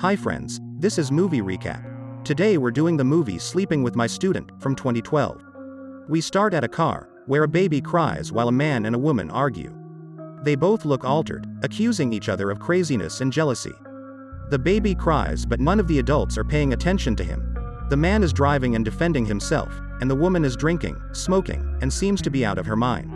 Hi friends, this is Movie Recap. Today we're doing the movie Sleeping with My Student from 2012. We start at a car, where a baby cries while a man and a woman argue. They both look altered, accusing each other of craziness and jealousy. The baby cries but none of the adults are paying attention to him. The man is driving and defending himself, and the woman is drinking, smoking, and seems to be out of her mind.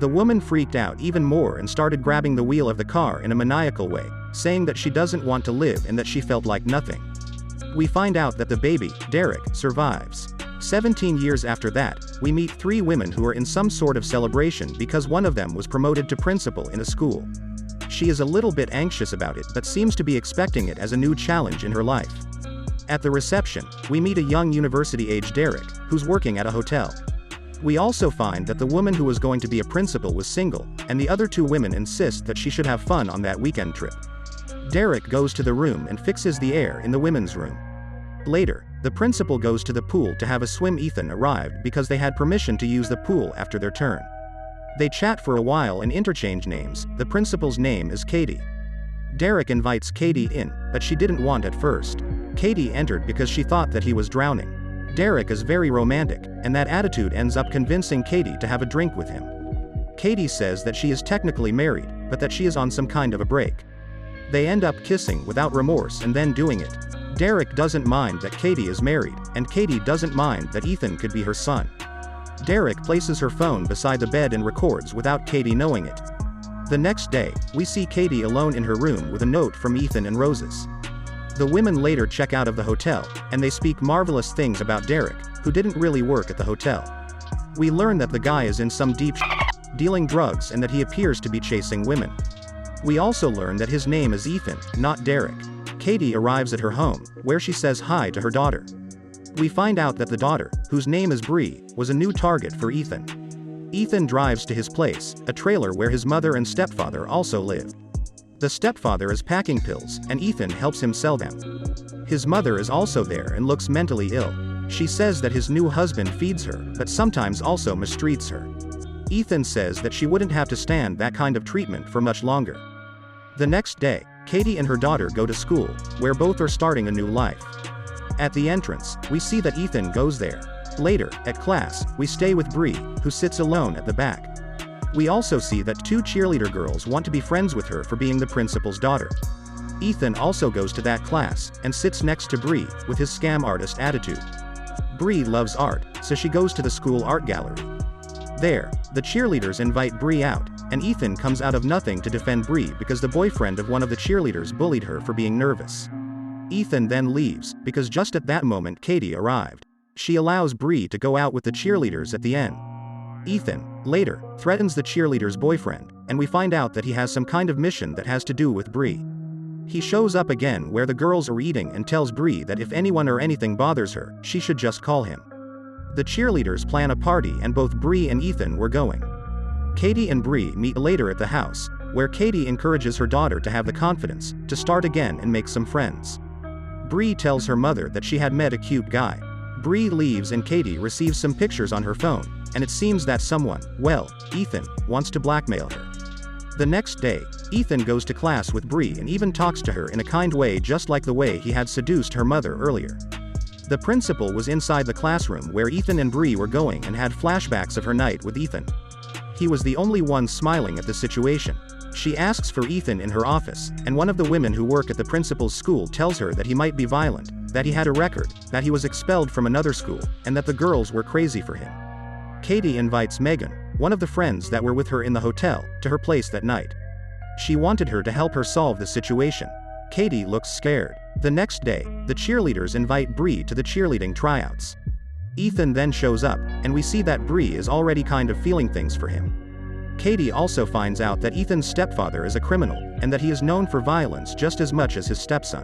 The woman freaked out even more and started grabbing the wheel of the car in a maniacal way, saying that she doesn't want to live and that she felt like nothing. We find out that the baby, Derek, survives. 17 years after that, we meet three women who are in some sort of celebration because one of them was promoted to principal in a school. She is a little bit anxious about it but seems to be expecting it as a new challenge in her life. At the reception, we meet a young university-age Derek, who's working at a hotel. We also find that the woman who was going to be a principal was single, and the other two women insist that she should have fun on that weekend trip. Derek goes to the room and fixes the air in the women's room. Later, the principal goes to the pool to have a swim. Ethan arrived because they had permission to use the pool after their turn. They chat for a while and interchange names. The principal's name is Katie. Derek invites Katie in, but she didn't want at first. Katie entered because she thought that he was drowning. Derek is very romantic, and that attitude ends up convincing Katie to have a drink with him. Katie says that she is technically married, but that she is on some kind of a break. They end up kissing without remorse and then doing it. Derek doesn't mind that Katie is married, and Katie doesn't mind that Ethan could be her son. Derek places her phone beside the bed and records without Katie knowing it. The next day, we see Katie alone in her room with a note from Ethan and roses. The women later check out of the hotel, and they speak marvelous things about Derek, who didn't really work at the hotel. We learn that the guy is in some deep dealing drugs and that he appears to be chasing women. We also learn that his name is Ethan, not Derek. Katie arrives at her home, where she says hi to her daughter. We find out that the daughter, whose name is Bree, was a new target for Ethan. Ethan drives to his place, a trailer where his mother and stepfather also live. The stepfather is packing pills, and Ethan helps him sell them. His mother is also there and looks mentally ill. She says that his new husband feeds her, but sometimes also mistreats her. Ethan says that she wouldn't have to stand that kind of treatment for much longer. The next day, Katie and her daughter go to school, where both are starting a new life. At the entrance, we see that Ethan goes there. Later, at class, we stay with Bree, who sits alone at the back. We also see that two cheerleader girls want to be friends with her for being the principal's daughter. Ethan also goes to that class, and sits next to Bree, with his scam artist attitude. Bree loves art, so she goes to the school art gallery. There, the cheerleaders invite Bree out, and Ethan comes out of nothing to defend Bree because the boyfriend of one of the cheerleaders bullied her for being nervous. Ethan then leaves, because just at that moment Katie arrived. She allows Bree to go out with the cheerleaders at the end. Ethan, later, threatens the cheerleader's boyfriend, and we find out that he has some kind of mission that has to do with Bree. He shows up again where the girls are eating and tells Bree that if anyone or anything bothers her, she should just call him. The cheerleaders plan a party and both Bree and Ethan were going. Katie and Bree meet later at the house, where Katie encourages her daughter to have the confidence to start again and make some friends. Bree tells her mother that she had met a cute guy. Bree leaves and Katie receives some pictures on her phone, and it seems that someone, well, Ethan, wants to blackmail her. The next day, Ethan goes to class with Bree and even talks to her in a kind way just like the way he had seduced her mother earlier. The principal was inside the classroom where Ethan and Bree were going and had flashbacks of her night with Ethan. He was the only one smiling at the situation. She asks for Ethan in her office, and one of the women who work at the principal's school tells her that he might be violent, that he had a record, that he was expelled from another school, and that the girls were crazy for him. Katie invites Megan, one of the friends that were with her in the hotel, to her place that night. She wanted her to help her solve the situation. Katie looks scared. The next day, the cheerleaders invite Bree to the cheerleading tryouts. Ethan then shows up, and we see that Bree is already kind of feeling things for him. Katie also finds out that Ethan's stepfather is a criminal, and that he is known for violence just as much as his stepson.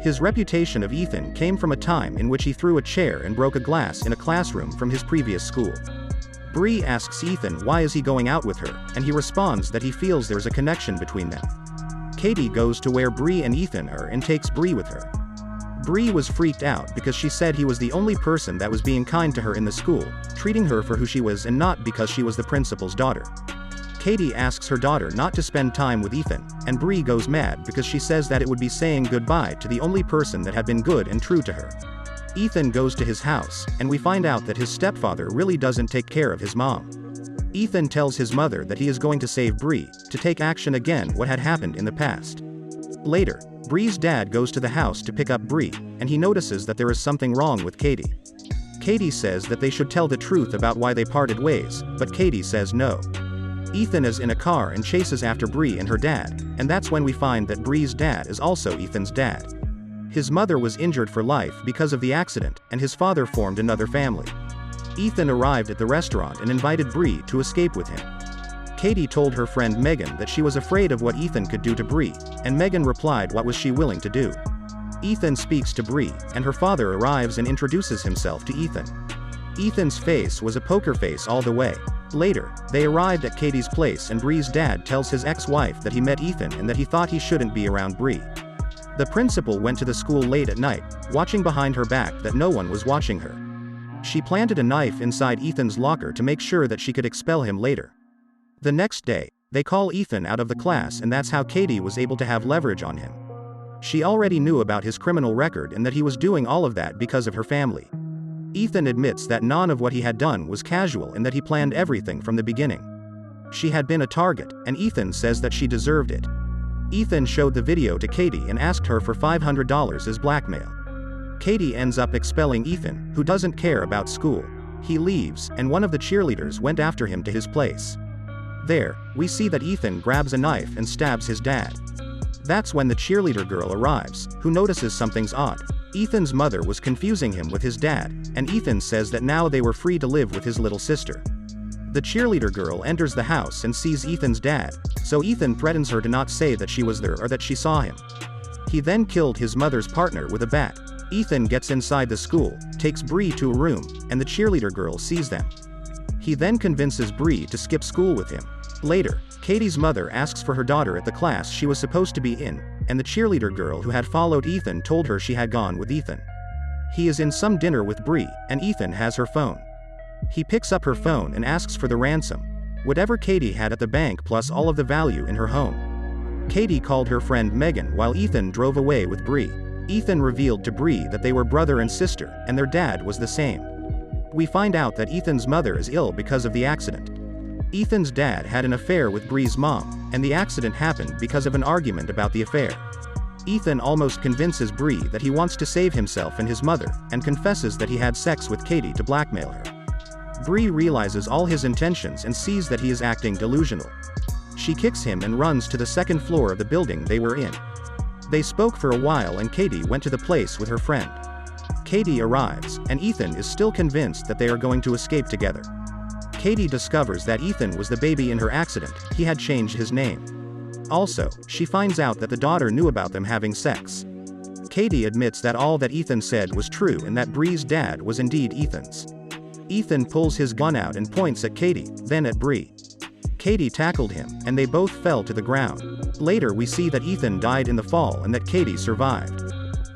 His reputation of Ethan came from a time in which he threw a chair and broke a glass in a classroom from his previous school. Bree asks Ethan why is he going out with her, and he responds that he feels there's a connection between them. Katie goes to where Bree and Ethan are and takes Bree with her. Bree was freaked out because she said he was the only person that was being kind to her in the school, treating her for who she was and not because she was the principal's daughter. Katie asks her daughter not to spend time with Ethan, and Bree goes mad because she says that it would be saying goodbye to the only person that had been good and true to her. Ethan goes to his house, and we find out that his stepfather really doesn't take care of his mom. Ethan tells his mother that he is going to save Bree, to take action again what had happened in the past. Later, Bree's dad goes to the house to pick up Bree, and he notices that there is something wrong with Katie. Katie says that they should tell the truth about why they parted ways, but Katie says no. Ethan is in a car and chases after Bree and her dad, and that's when we find that Bree's dad is also Ethan's dad. His mother was injured for life because of the accident, and his father formed another family. Ethan arrived at the restaurant and invited Bree to escape with him. Katie told her friend Megan that she was afraid of what Ethan could do to Bree, and Megan replied what was she willing to do. Ethan speaks to Bree, and her father arrives and introduces himself to Ethan. Ethan's face was a poker face all the way. Later, they arrived at Katie's place and Bree's dad tells his ex-wife that he met Ethan and that he thought he shouldn't be around Bree. The principal went to the school late at night, watching behind her back that no one was watching her. She planted a knife inside Ethan's locker to make sure that she could expel him later. The next day, they call Ethan out of the class and that's how Katie was able to have leverage on him. She already knew about his criminal record and that he was doing all of that because of her family. Ethan admits that none of what he had done was casual and that he planned everything from the beginning. She had been a target, and Ethan says that she deserved it. Ethan showed the video to Katie and asked her for $500 as blackmail. Katie ends up expelling Ethan, who doesn't care about school. He leaves, and one of the cheerleaders went after him to his place. There, we see that Ethan grabs a knife and stabs his dad. That's when the cheerleader girl arrives, who notices something's odd. Ethan's mother was confusing him with his dad, and Ethan says that now they were free to live with his little sister. The cheerleader girl enters the house and sees Ethan's dad, so Ethan threatens her to not say that she was there or that she saw him. He then killed his mother's partner with a bat. Ethan gets inside the school, takes Bree to a room, and the cheerleader girl sees them. He then convinces Bree to skip school with him. Later, Katie's mother asks for her daughter at the class she was supposed to be in, and the cheerleader girl who had followed Ethan told her she had gone with Ethan. He is in some dinner with Bree, and Ethan has her phone. He picks up her phone and asks for the ransom, whatever Katie had at the bank plus all of the value in her home. Katie called her friend Megan while Ethan drove away with Bree. Ethan revealed to Bree that they were brother and sister, and their dad was the same. We find out that Ethan's mother is ill because of the accident. Ethan's dad had an affair with Bree's mom, and the accident happened because of an argument about the affair. Ethan almost convinces Bree that he wants to save himself and his mother, and confesses that he had sex with Katie to blackmail her. Bree realizes all his intentions and sees that he is acting delusional. She kicks him and runs to the second floor of the building they were in. They spoke for a while and Katie went to the place with her friend. Katie arrives, and Ethan is still convinced that they are going to escape together. Katie discovers that Ethan was the baby in her accident, he had changed his name. Also, she finds out that the daughter knew about them having sex. Katie admits that all that Ethan said was true and that Bree's dad was indeed Ethan's. Ethan pulls his gun out and points at Katie, then at Bree. Katie tackled him, and they both fell to the ground. Later we see that Ethan died in the fall and that Katie survived.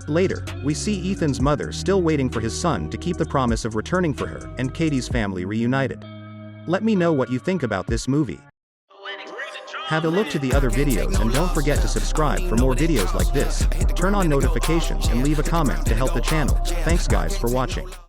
Later, we see Ethan's mother still waiting for his son to keep the promise of returning for her, and Katie's family reunited. Let me know what you think about this movie. Have a look to the other videos and don't forget to subscribe for more videos like this. Turn on notifications and leave a comment to help the channel. Thanks guys for watching.